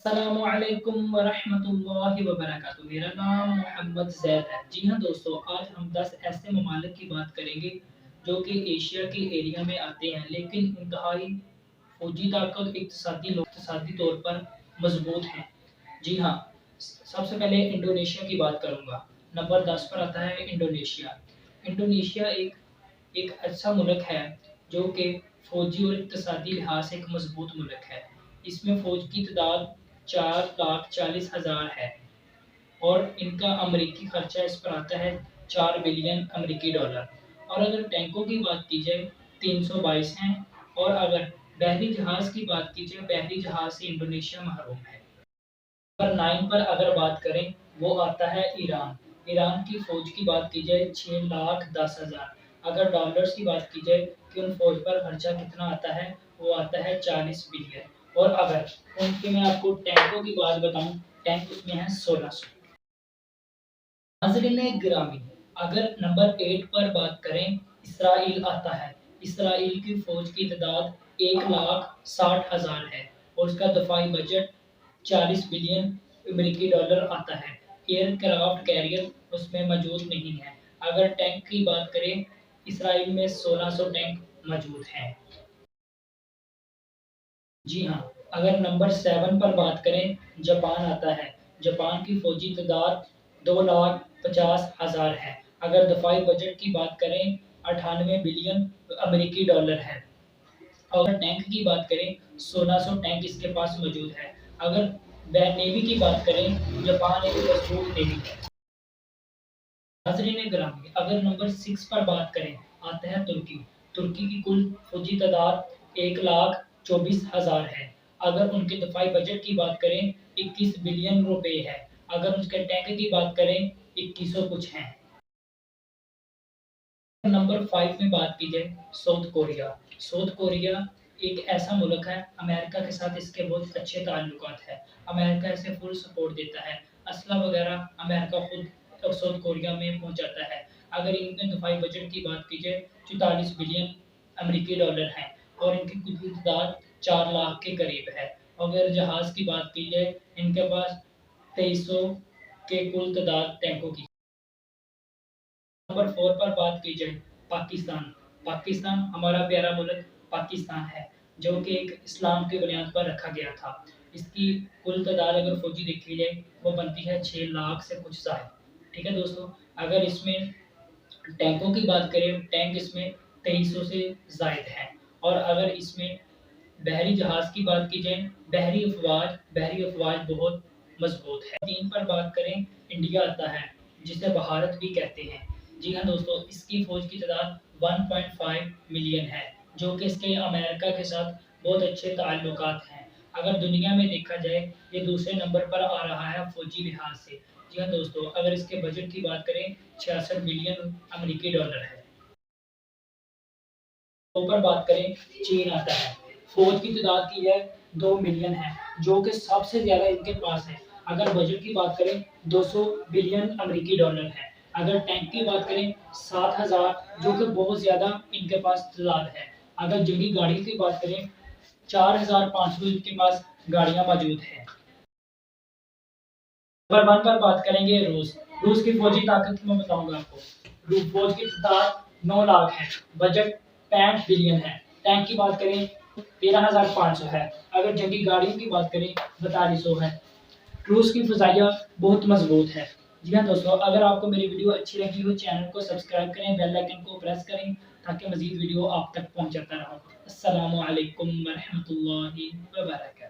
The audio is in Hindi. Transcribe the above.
अस्सलामुअलैकुम वरहमतुल्लाहि वबरकातुहू। मेरा नाम मोहम्मद ज़ैद है। जी हाँ दोस्तों, आज हम 10 ऐसे ममालिक की बात करेंगे जो कि एशिया के एरिया में आते हैं, लेकिन इंतहाई फौजी ताकत इक़्तिसादी तौर पर मजबूत हैं। जी हाँ, सबसे पहले इंडोनेशिया की बात करूँगा। नंबर 10 पर आता है इंडोनेशिया। इंडोनेशिया एक ऐसा मुल्क है जो कि फौजी और इक़्तिसादी लिहाज से एक मजबूत मुल्क है। इसमें फ़ौज की तादाद 4,40,000 है और इनका अमरीकी खर्चा इस पर आता है 4 बिलियन अमरीकी डॉलर। और अगर टैंकों की बात की जाए 322 हैं। और अगर बहरी जहाज़ की बात की जाए, बहरी जहाज़ से इंडोनेशिया महरूम है। नंबर 9 पर अगर बात करें, वो आता है ईरान। ईरान की फ़ौज की बात की जाए 6,10,000। अगर डॉलर्स की बात की जाए कि उन फ़ौज पर खर्चा कितना आता है, वो आता है 40 बिलियन। और अगर उनके मैं आपको टैंकों की बात बताऊँ, टैंक उसमें है 1600। नाज़रीन गिरामी, अगर नंबर 8 पर बात करें, इसराइल आता है। इसराइल की फ़ौज की तादाद 1,60,000 है और उसका दफ़ाई बजट 40 बिलियन अमेरिकी डॉलर आता है। एयरक्राफ्ट कैरियर उसमें मौजूद नहीं है। अगर टैंक की बात करें, इसराइल में 1600 टैंक मौजूद हैं। जी हाँ, अगर नंबर 7 पर बात करें, जापान आता है। जापान की फ़ौजी तादाद 2,50,000 है। अगर दफ़ाई बजट की बात करें, 98 बिलियन अमेरिकी डॉलर है। अगर टैंक की बात करें, 1600 टैंक इसके पास मौजूद है। अगर नेवी की बात करें, जापान एक मजबूत नेवी है। नाज़रीन गिरामी, अगर नंबर 6 पर बात करें, आता है तुर्की। तुर्की की कुल फौजी तादाद 1,24,000 है। अगर उनके दफ़ाई बजट की बात करें, 21 बिलियन रुपए है। अगर उसके टैंक की बात करें, 2100 कुछ हैं। नंबर 5 में बात की जाए, साउथ कोरिया। साउथ कोरिया एक ऐसा मुल्क है, अमेरिका के साथ इसके बहुत अच्छे ताल्लुकात हैं। अमेरिका इसे फुल सपोर्ट देता है। असला वगैरह अमेरिका खुद साउथ कोरिया में पहुँचाता है। अगर इनके दफ़ाई बजट की बात की जाए, 44 बिलियन अमेरिकी डॉलर है और इनकी कुल तादाद 4 लाख के करीब है। अगर जहाज़ की बात की जाए, इनके पास 2300 के कुल तादाद टैंकों की। नंबर 4 पर बात की जाए, पाकिस्तान। पाकिस्तान हमारा प्यारा मुल्क पाकिस्तान है, जो कि एक इस्लाम की बुनियाद पर रखा गया था। इसकी कुल तादाद अगर फ़ौजी देखी जाए, वो बनती है 6 लाख से कुछ ज़ायद। ठीक है दोस्तों, अगर इसमें टैंकों की बात करें, टैंक इसमें 2300 से ज़ायद हैं। और अगर इसमें बहरी जहाज़ की बात की जाए, बहरी अफ़वाज बहुत मज़बूत है। 3 पर बात करें, इंडिया आता है, जिसे भारत भी कहते हैं। जी हाँ दोस्तों, इसकी फ़ौज की तादाद 1.5 मिलियन है, जो कि इसके अमेरिका के साथ बहुत अच्छे ताल्लुकात हैं। अगर दुनिया में देखा जाए, ये दूसरे नंबर पर आ रहा है फ़ौजी लिहाज से। जी हाँ दोस्तों, अगर इसके बजट की बात करें, 66 बिलियन अमेरिकी डॉलर है। ऊपर बात करें, चीन आता है। फ़ौज की तादाद की जाए 2 मिलियन है, जो कि सबसे ज़्यादा इनके पास है। अगर बजट की बात करें, 200 बिलियन अमेरिकी डॉलर है। अगर टैंक की बात करें, 7,000, जो कि बहुत ज़्यादा इनके पास तादाद है। अगर जंगी गाड़ियों की बात करें, 4,500 इनके पास गाड़ियाँ मौजूद हैं। नंबर 1 पर बात करेंगे, रूस। रूस की फ़ौजी ताकत मैं बताऊँगा आपको। फ़ौज की तादाद 9 लाख है, बजट 65 बिलियन है। टैंक की बात करें, 13,500 है। अगर जंगी गाड़ियों की बात करें, 4200 है। रूस की फ़िज़ाइया बहुत मज़बूत है। जी हाँ दोस्तों, अगर आपको मेरी वीडियो अच्छी लगी हो, चैनल को सब्सक्राइब करें, बेल आइकन को प्रेस करें, ताकि मज़ीद वीडियो आप तक पहुँचाता रहूँ। अस्सलामु अलैकुम व रहमतुल्लाहि व बरकातहू।